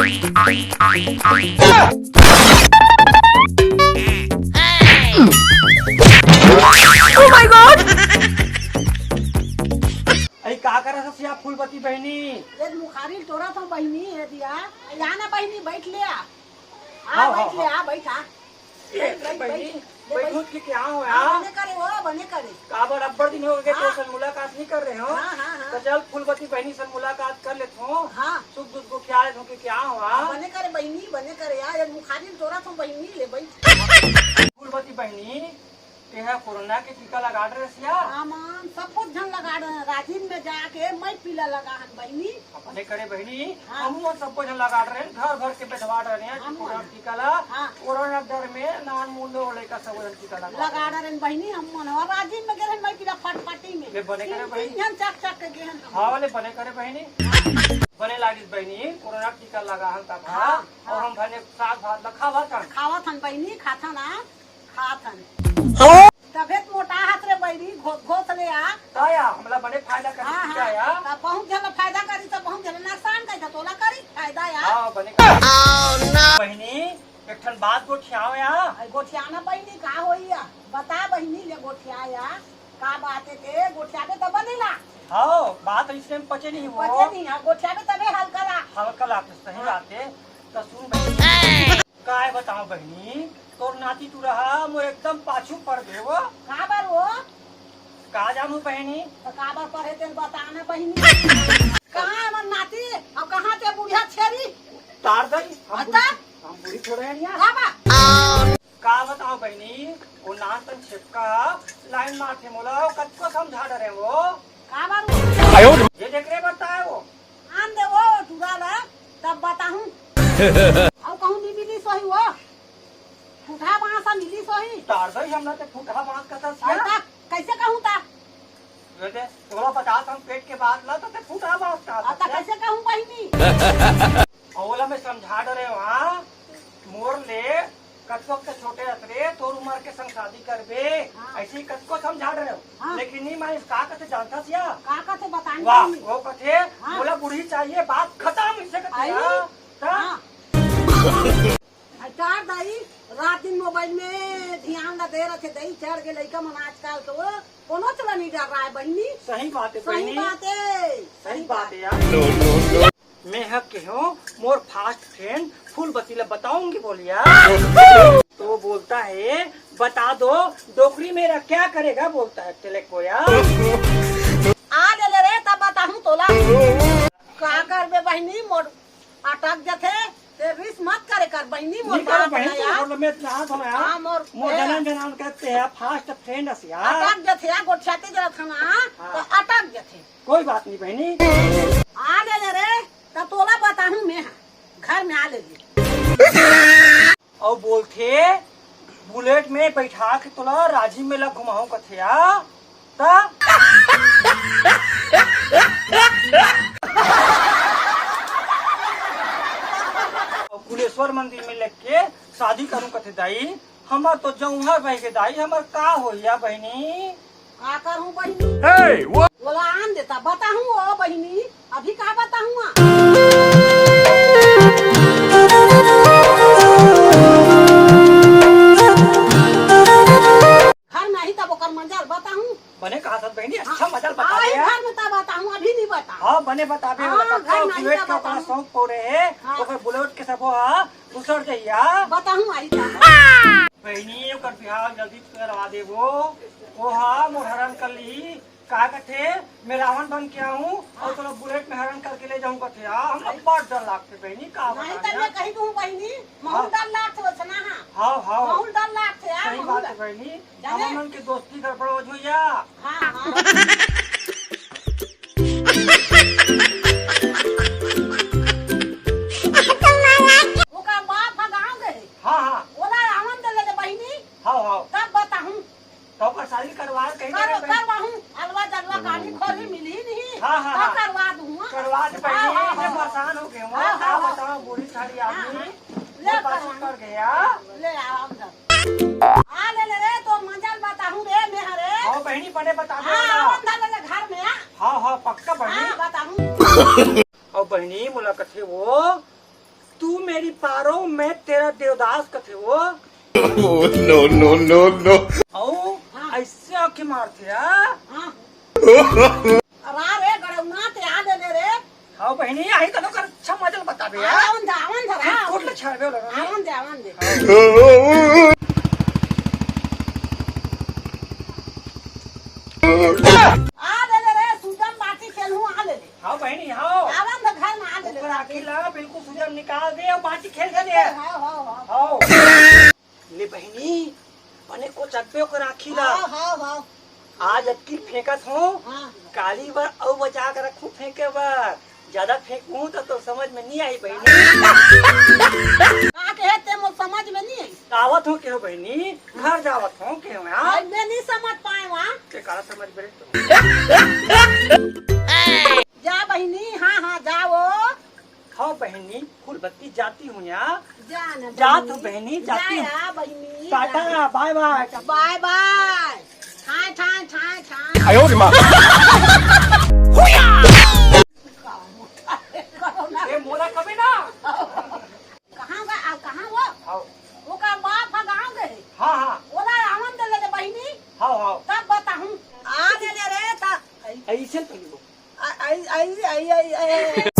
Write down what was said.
Oh my God! अरे का कर रहा था फूलपति बहनी? एक मुखारी तोड़ा था बहनी है दिया। यहाँ ना बहनी बैठ लिया। हाँ, बैठ हाँ, लिया बैठा। बहनी बैठूत के क्या हो बने करे वो बने करे। काबर अब्बर दिन हो गए तो हाँ। सन मुलाकात नहीं कर रहे हो। हाँ हाँ हाँ तो चल फूलपति बहनी सन मुलाकात कर लेते हो। हाँ सुख दुख को ख्याल हो कि क्या हुआ। बने करे बहनी बने करे यार एक मुखारी तोड़ा था बहनी ले बैठ। फूलपति बहनी तेहा कोरोना के टीका लगा रहे सिया। आमान सब कुछ झन लगा रहे हैं। राजीव में जाके मैं पीला लगा हन बहनी। अपने करे बहनी हाँ। हम सबको जन लगा रहे हैं, घर घर के बैठवा रहे हैं हम कोरोना टीका ला। हाँ। कोरोना डर में नान मूल्य लड़का सब टीका लगा रहे हैं बहनी हम मन और राजीव में गए मैं पीला फटफटी में। ले बने करे बहनी। झन चक चक के गए हम। हाँ वाले बने करे बहनी बने लागिस बहनी कोरोना टीका लगा हम तब हाँ, और हम भने साग भात लखा भात खावा थन बहनी खाता ना खाथन। तबियत मोटा हाथ रे बैरी घोस ले आ। ताया हमला बने फायदा कर हाँ क्या या हाँ तब बहुत जन फायदा करी तो बहुत जन नुकसान करी तोला करी फायदा यार। हां बने बहनी एक ठन बात को छाओ या गोठियाना बहनी का होई या बता बहनी ले गोठियाया का बात है ते गोठियाबे तो बनेला। हां बात इसमें पचे नहीं वो पचे नहीं है गोठियाबे तबे हल्का ला हल्का लाते सही बात है। तो सुन बहनी काय बताओ बहनी तोर नाती तू रहा मो एकदम पाछू पड़ गए वो का बार वो का जानू बहनी तो का बार पढ़े ते बताना बहनी कहां है मन नाती अब कहां ते बुढ़िया छेरी तार दई अच्छा हम पूरी छोड़े हैं यार का बा का बताओ बहनी वो नातन छिपका लाइन मारते मोला कच्चो समझा रहे वो का बार वो ये देख रहे बताए वो आन दे वो टुरा ला तब बताऊं अब कहूं बीबी सही वो फूटा बांसा मिली सही तार दई हमने ते फूटा बांस का अब सिया तक कैसे कहूं ता बेटे थोड़ा बता हम पेट के बाद ला तो ते फूटा बांस का अब तक कैसे कहूं बहनी ओला में समझा रहे वहाँ मोर ले कच्चो के छोटे अतरे तोर उम्र के संग शादी करबे हाँ। ऐसे ही कच्चो समझा रहे हो हाँ। लेकिन नहीं मैं इसका कते जानता सिया का से बतानी वाह बहनी। वो कथे हाँ। बोला बुढ़ी चाहिए बात खत्म इससे कथे आई? हाँ। चार दाई रात दिन मोबाइल में ध्यान ना दे रखे दई चढ़ के लड़का मन आजकल तो कोनो चला नहीं डर रहा है बहनी। सही बात है सही बहनी बात है सही बात है यार मैं हक के हूँ मोर फास्ट फ्रेंड फूल बतीला बताऊंगी बोलिया तो वो बोलता है बता दो डोकरी मेरा क्या करेगा बोलता है तेले को यार आ ले रे तब बताऊं तोला का करबे बहनी मोर अटक जथे ते रिस मत करे कर बहनी मोर नहीं करो बात बहन है यार। तो मैं इतना हाथ होना हाँ यार मोर मोर जनन जनन कहते हैं फास्ट फ्रेंड अस यार अटक जथे या गोठियाते जरा थाना तो अटक जथे कोई बात नहीं बहनी आ ले रे तब तोला बताऊं मैं घर में आ ले और बोलते बुलेट में बैठा के तोला राजीव मेला घुमाऊं कथे या ता कुलेश्वर मंदिर में लेके शादी करूं कथे दाई हमार तो जौहर भाई के दाई हमार का होइया बहनी का करूं बहनी बोला आन देता बताऊं ओ बहनी अभी का बताऊं घर में ही तब ओकर मंजर बताऊं बने कहा था बहनी अच्छा मजा बता आई दिया घर में तब बताऊं अभी नहीं बता हाँ बने बताबे हाँ, वाला घर नहीं बुलेट था का अपना बताऊं। शौक पौड़े है हाँ। ओकर बुलेट के सब हा दूसर जइया बताऊं आई था बहनी ओकर बिहार जल्दी करवा देबो वो हा मोर हरण कर ली का कथे मैं रावण बन के आऊं और तो बुलेट में हरण करके ले जाऊं कथे हम बड़ डर लागते बहनी का नहीं बता तब मैं कही दूं बहनी महल डर लाख थे वचना हां हाँ हाँ महल डर लाख थे यार सही बात है बहनी जाने? हम मन की दोस्ती गड़बड़ हो जोइया हां हां ओका बाप भगाओ गए हाँ हाँ ओला रावण दे ले बहनी हाँ हाँ तब बताऊं तो ओकर शादी करवा कहीं करो करवाऊं अलवा जलवा कहानी खोली मिली नहीं हाँ, हाँ, तब हाँ। करवा दूंगा करवा दे हाँ, हाँ, बहनी हाँ। परेशान हो गए हाँ, वहाँ हाँ, क्या हाँ। बताओ बूढ़ी सारी हाँ, आदमी हाँ। ले ले पास करवाना। कर गया ले आओ अंदर आ ले रे तो मंजल बताऊं रे मैं हरे हाँ बहनी बने बता दे हां अंदर ले घर में आ हाँ हाँ पक्का बहनी हां बताऊं और बहनी मुलाकात है वो तू तू मेरी पारो मैं तेरा देवदास कथे वो no, no, no, no. औ हाँ। ऐसे आके मारते हाँ हाँ अरा रे गड़ौना ते आ ले रे हाँ बहनी आई कदो कर अच्छा मजल बता बे यार आवन धरा कोट छाड़बे लगा आवन दे आ ले रे सुजम बाटी खेलू आ ले हाँ बहनी हाँ आवन ध घर में आ ले ऊपर आके लगा बिल्कुल सुजम निकाल दे और बाटी खेल के दे हाँ हाँ ले बहनी बने को चक्बे को राखी ला हाँ आज अक्की फेंकत हो हाँ काली बार औ बचा कर रखू फेंके बार ज्यादा फेंकूं तो समझ में नहीं आई बहनी का कहे ते मो समझ में नहीं आई आवत हो के हो बहनी घर जावत हो के हो यार मैं नहीं समझ पाए वहाँ के काला समझ बरे जा बहिनी हाँ जाओ हाँ बहनी फूल बत्ती जाती हूँ यहाँ जाना जात हूँ बहनी जाती हूँ जा बहिनी tata bye bye bye bye ठाई 哎呦我的妈！ ये मोला कभी ना कहाँ गए आप कहाँ वो हाँ वो का बाप का गाँव गए हाँ हाँ ओला आवन दे ले बहिनी हाँ हाँ तब बताऊँ आ ले रे ता ऐसे तो आई